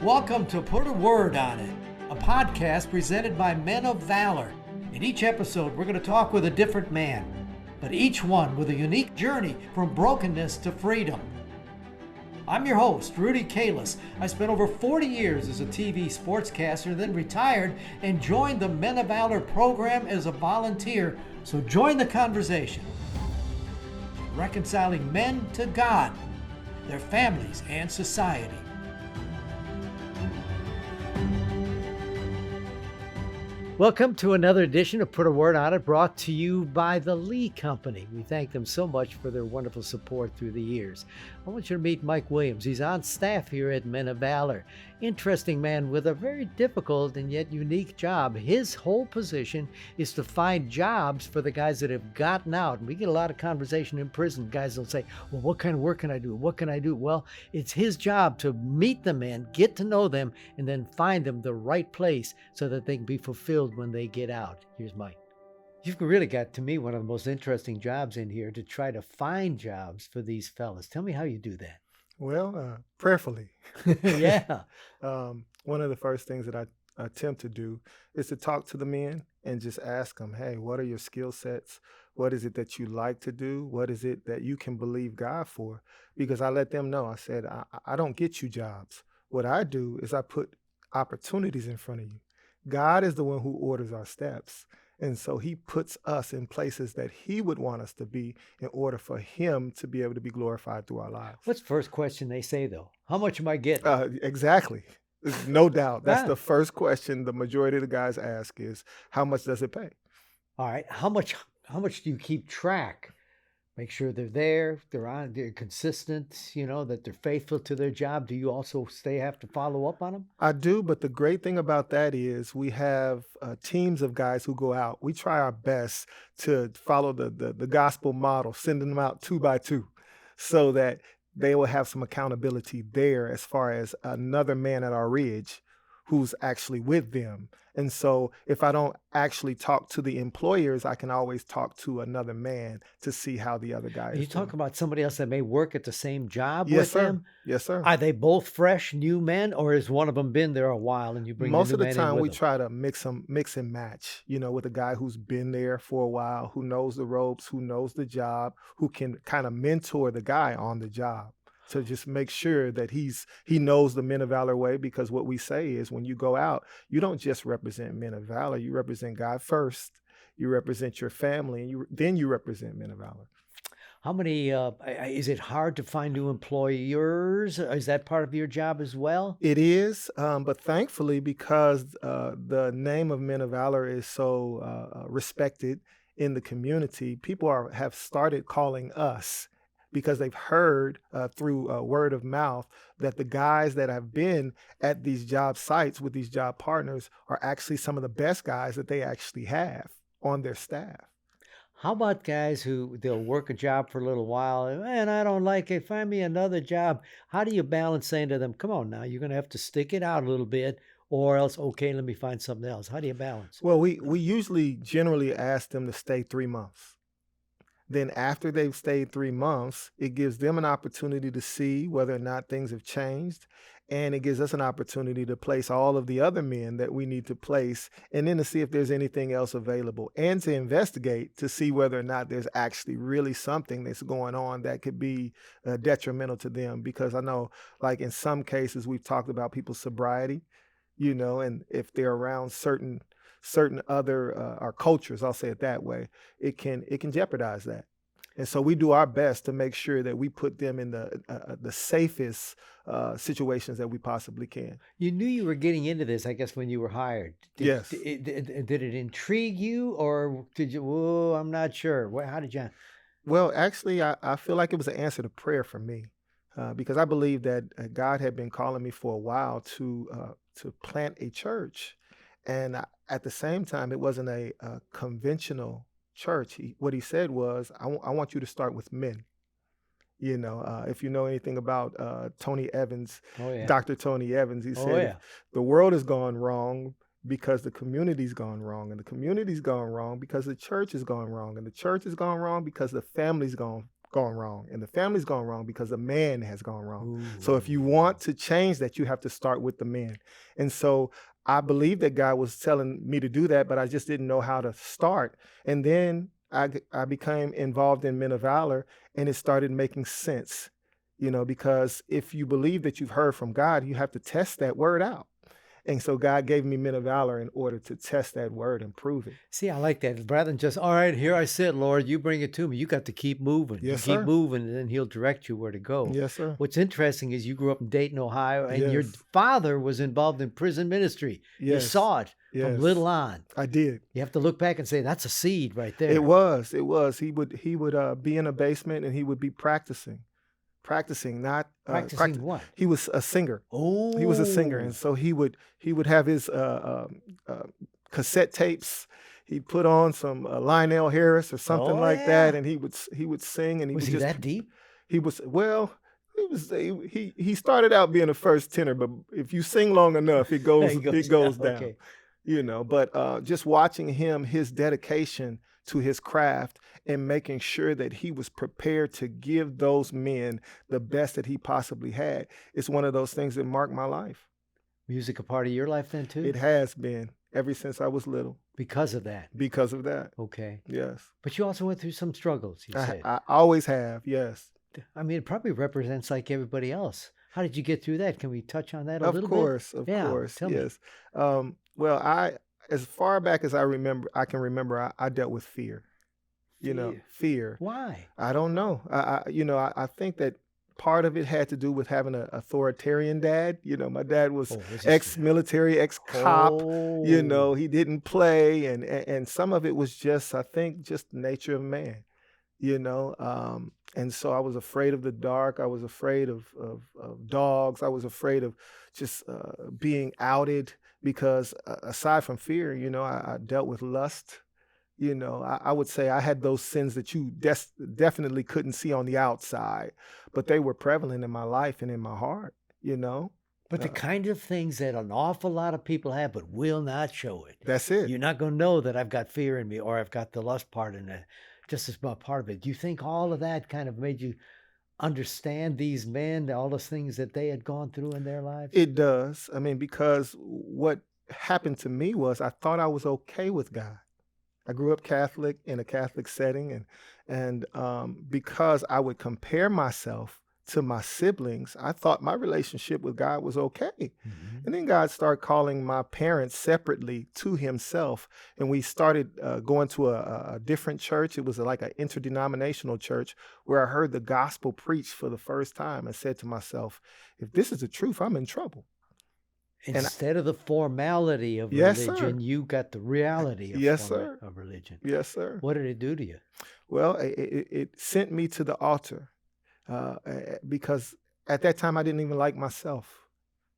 Welcome to Put a Word on It, a podcast presented by Men of Valor. In each episode, we're going to talk with a different man, but each one with a unique journey from brokenness to freedom. I'm your host, Rudy Kalis. I spent over 40 years as a TV sportscaster, then retired and joined the Men of Valor program as a volunteer, so join the conversation. Reconciling men to God, their families, and society. Welcome to another edition of Put a Word on It, brought to you by the Lee Company. We thank them so much for their wonderful support through the years. I want you to meet Mike Williams. He's on staff here at Men of Valor. Interesting man with a very difficult and yet unique job. His whole position is to find jobs for the guys that have gotten out. And we get a lot of conversation in prison. Guys will say, well, what kind of work can I do? What can I do? Well, it's his job to meet the men, get to know them, and then find them the right place so that they can be fulfilled when they get out. Here's Mike. You've really got, to me, one of the most interesting jobs in here to try to find jobs for these fellas. Tell me how you do that. Well, prayerfully. Yeah. One of the first things that I attempt to do is to talk to the men and just ask them, hey, what are your skill sets? What is it that you like to do? What is it that you can believe God for? Because I let them know, I said, I don't get you jobs. What I do is I put opportunities in front of you. God is the one who orders our steps. And so he puts us in places that he would want us to be in order for him to be able to be glorified through our lives. What's the first question they say, though? How much am I getting? Exactly. There's no doubt. That's the first question the majority of the guys ask is, how much does it pay? All right. How much do you keep track? Make sure they're there, they're consistent, that they're faithful to their job. Do you also have to follow up on them? I do, but the great thing about that is we have teams of guys who go out. We try our best to follow the gospel model, sending them out 2 by 2 so that they will have some accountability there as far as another man at our ridge who's actually with them. And so if I don't actually talk to the employers, I can always talk to another man to see how the other guy is You talk about somebody else that may work at the same job Yes, with sir. them? Yes, sir. Are they both fresh, new men, or has one of them been there a while and you bring Most the of new the man time in we with them? try to mix and match, with a guy who's been there for a while, who knows the ropes, who knows the job, who can kind of mentor the guy on the job. To just make sure that he knows the Men of Valor way, because what we say is when you go out, you don't just represent Men of Valor, you represent God first, you represent your family, and then you represent Men of Valor. How many, is it hard to find new employers? Is that part of your job as well? It is, but thankfully, because the name of Men of Valor is so respected in the community, people have started calling us, because they've heard through word of mouth that the guys that have been at these job sites with these job partners are actually some of the best guys that they actually have on their staff. How about guys who they'll work a job for a little while, man, I don't like it, find me another job. How do you balance saying to them, come on now, you're going to have to stick it out a little bit, or else, okay, let me find something else? How do you balance? Well, we usually generally ask them to stay 3 months. Then after they've stayed 3 months, it gives them an opportunity to see whether or not things have changed. And it gives us an opportunity to place all of the other men that we need to place, and then to see if there's anything else available, and to investigate to see whether or not there's actually really something that's going on that could be detrimental to them. Because I know, like in some cases, we've talked about people's sobriety, and if they're around certain other our cultures, I'll say it that way, it can jeopardize that. And so we do our best to make sure that we put them in the safest situations that we possibly can. You knew you were getting into this, I guess, when you were hired. Yes. Did it intrigue you, or did you, I'm not sure. How did you? Well, actually, I feel like it was an answer to prayer for me, because I believe that God had been calling me for a while to plant a church. And at the same time, it wasn't a conventional church. What he said was, I want you to start with men. If you know anything about Tony Evans, Oh, yeah. Dr. Tony Evans, he said, yeah. the world has gone wrong because the community's gone wrong, and the community's gone wrong because the church has gone wrong, and the church has gone wrong because the family's gone gone wrong, and the family's gone wrong because the man has gone wrong. So if you Ooh. want to change that, you have to start with the men. And so I believe that God was telling me to do that, but I just didn't know how to start. And then I became involved in Men of Valor, and it started making sense, because if you believe that you've heard from God, you have to test that word out. And so God gave me Men of Valor in order to test that word and prove it. See, I like that. Rather than just, all right, here I sit, Lord, you bring it to me. You got to keep moving. You Yes, keep sir. moving, and then he'll direct you where to go. Yes, sir. What's interesting is you grew up in Dayton, Ohio, and your Yes. father was involved in prison ministry. You Yes. saw it from Yes. little on. I did. You have to look back and say, that's a seed right there. It was. He would be in a basement, and he would be practicing, not Practicing what? He was a singer. Oh. He was a singer, and so he would have his cassette tapes. He'd put on some Lionel Harris or something like that, and he would sing, and he Was would he just that deep? he was well. He started out being a first tenor, but if you sing long enough, it goes down. Okay. But just watching him, his dedication to his craft and making sure that he was prepared to give those men the best that he possibly had, it's one of those things that marked my life. Music a part of your life then too? It has been ever since I was little. Because of that. Because of that. Okay. Yes. But you also went through some struggles, you said. I always have. Yes. I mean, it probably represents like everybody else. How did you get through that? Can we touch on that a Of little course. bit? Of Yeah, course. tell me. Yes. Well, as far back as I can remember, I dealt with fear. Fear. Why? I don't know. I think that part of it had to do with having an authoritarian dad. My dad was ex-military, ex-cop. Oh. He didn't play, and some of it was just, I think, just the nature of man. And so I was afraid of the dark. I was afraid of dogs. I was afraid of just being outed because aside from fear, I dealt with lust. I would say I had those sins that you definitely couldn't see on the outside, but they were prevalent in my life and in my heart, But the kind of things that an awful lot of people have but will not show it. That's it. You're not going to know that I've got fear in me or I've got the lust part in it, just as much part of it. Do you think all of that kind of made you understand these men, all those things that they had gone through in their lives? It does. I mean, because what happened to me was I thought I was okay with God. I grew up Catholic in a Catholic setting, and because I would compare myself to my siblings, I thought my relationship with God was okay. Mm-hmm. And then God started calling my parents separately to himself, and we started going to a different church. It was like an interdenominational church where I heard the gospel preached for the first time and said to myself, if this is the truth, I'm in trouble. Instead of the formality of Yes, religion, sir. you got the reality of, Yes, sir. of religion. Yes, sir. What did it do to you? Well, it sent me to the altar because at that time I didn't even like myself.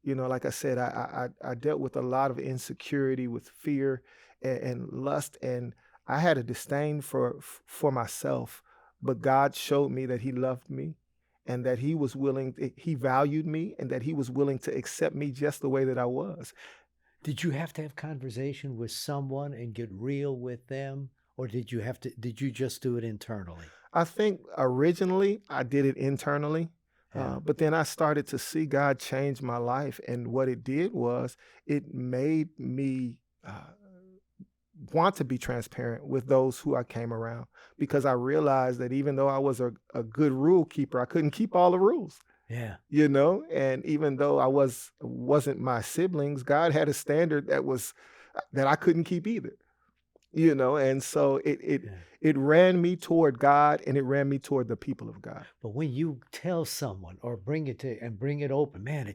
Like I said, I dealt with a lot of insecurity, with fear and lust, and I had a disdain for myself. But God showed me that he loved me and that he valued me and that he was willing to accept me just the way that I was. Did you have to have conversation with someone and get real with them? Or did you just do it internally? I think originally I did it internally, but then I started to see God change my life. And what it did was it made me want to be transparent with those who I came around, because I realized that even though I was a good rule keeper, I couldn't keep all the rules. Yeah. And even though I wasn't my siblings, God had a standard that I couldn't keep either. And so it ran me toward God, and it ran me toward the people of God. But when you tell someone or bring it open, man,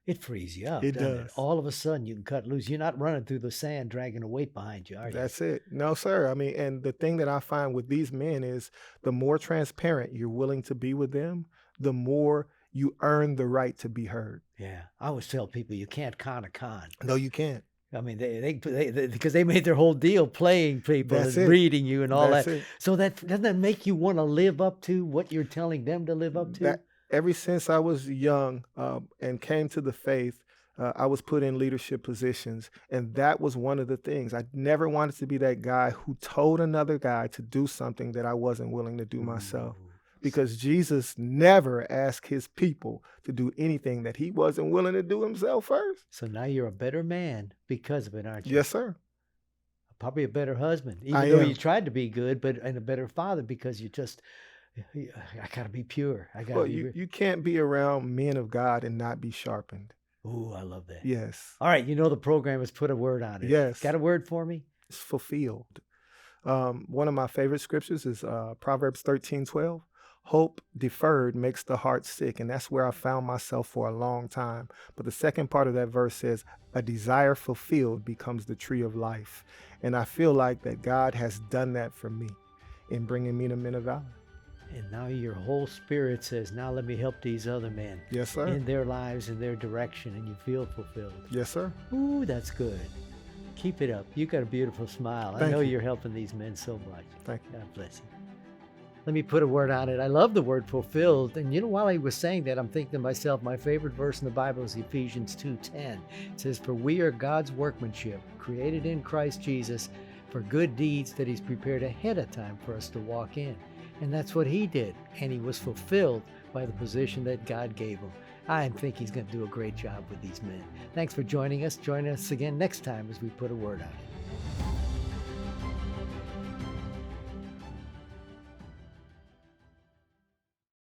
it frees you up. It doesn't does. it? All of a sudden you can cut loose. You're not running through the sand dragging a weight behind you, are you? That's it. No, sir. I mean, and the thing that I find with these men is the more transparent you're willing to be with them, the more you earn the right to be heard. Yeah. I always tell people you can't con a con. No, you can't. I mean, they because they made their whole deal playing people That's and it. reading you and all That's that. it. So doesn't that make you want to live up to what you're telling them to live up to? Ever since I was young and came to the faith, I was put in leadership positions, and that was one of the things. I never wanted to be that guy who told another guy to do something that I wasn't willing to do myself. because Jesus never asked his people to do anything that he wasn't willing to do himself first. So now you're a better man because of it, aren't you? Yes, sir. Probably a better husband, I even though am. you tried to be good, and a better father because you just, I gotta be pure. I gotta Well, be. you can't be around men of God and not be sharpened. Ooh, I love that. Yes. All right, the program has put a word on it. Yes. Got a word for me? It's fulfilled. One of my favorite scriptures is Proverbs 13:12. Hope deferred makes the heart sick. And that's where I found myself for a long time. But the second part of that verse says, a desire fulfilled becomes the tree of life. And I feel like that God has done that for me in bringing me to Men of Valor. And now your whole spirit says, now let me help these other men. Yes, sir. In their lives, in their direction, and you feel fulfilled. Yes, sir. Ooh, that's good. Keep it up. You got a beautiful smile. I know you're helping these men so much. Thank you. God bless you. Let me put a word on it. I love the word fulfilled. And while he was saying that, I'm thinking to myself, my favorite verse in the Bible is Ephesians 2:10. It says, for we are God's workmanship, created in Christ Jesus for good deeds that he's prepared ahead of time for us to walk in. And that's what he did. And he was fulfilled by the position that God gave him. I think he's going to do a great job with these men. Thanks for joining us. Join us again next time as we put a word on it.